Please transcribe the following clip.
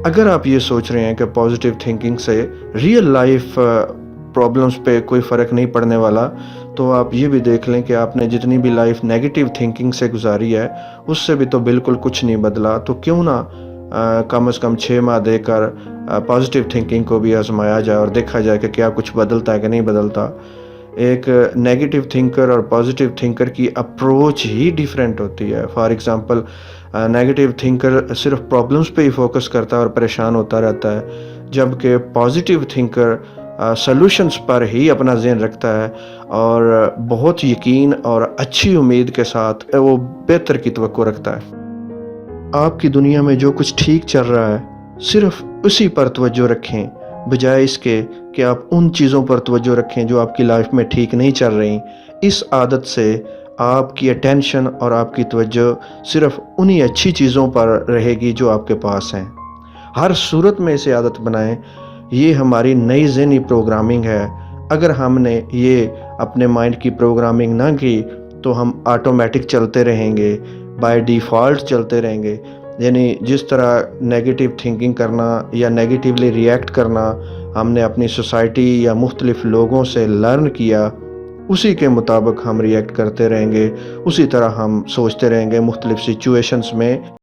اگر آپ یہ سوچ رہے ہیں کہ پازیٹیو تھنکنگ سے ریئل لائف پرابلمس پہ کوئی فرق نہیں پڑنے والا، تو آپ یہ بھی دیکھ لیں کہ آپ نے جتنی بھی لائف نیگیٹو تھنکنگ سے گزاری ہے اس سے بھی تو بالکل کچھ نہیں بدلا. تو کیوں نہ کم از کم 6 ماہ دے کر پازیٹیو تھنکنگ کو بھی آزمایا جائے اور دیکھا جائے کہ کیا کچھ بدلتا ہے کہ نہیں بدلتا. ایک نیگیٹو تھنکر اور پازیٹیو تھنکر کی اپروچ ہی ڈیفرنٹ ہوتی ہے. فار ایگزامپل نیگیٹو تھنکر صرف پرابلمس پہ ہی فوکس کرتا ہے اور پریشان ہوتا رہتا ہے، جبکہ پازیٹیو تھنکر سلوشنز پر ہی اپنا ذہن رکھتا ہے اور بہت یقین اور اچھی امید کے ساتھ وہ بہتر کی توقع رکھتا ہے. آپ کی دنیا میں جو کچھ ٹھیک چل رہا ہے صرف اسی پر توجہ رکھیں، بجائے اس کے کہ آپ ان چیزوں پر توجہ رکھیں جو آپ کی لائف میں ٹھیک نہیں چل رہی. اس عادت سے آپ کی اٹینشن اور آپ کی توجہ صرف انہی اچھی چیزوں پر رہے گی جو آپ کے پاس ہیں. ہر صورت میں اسے عادت بنائیں. یہ ہماری نئی ذہنی پروگرامنگ ہے. اگر ہم نے یہ اپنے مائنڈ کی پروگرامنگ نہ کی تو ہم آٹومیٹک چلتے رہیں گے، بائی ڈیفالٹ چلتے رہیں گے. یعنی جس طرح نیگیٹو تھنکنگ کرنا یا نیگیٹیولی ریئیکٹ کرنا ہم نے اپنی سوسائٹی یا مختلف لوگوں سے لرن کیا، اسی کے مطابق ہم ریئیکٹ کرتے رہیں گے، اسی طرح ہم سوچتے رہیں گے مختلف سچویشنز میں.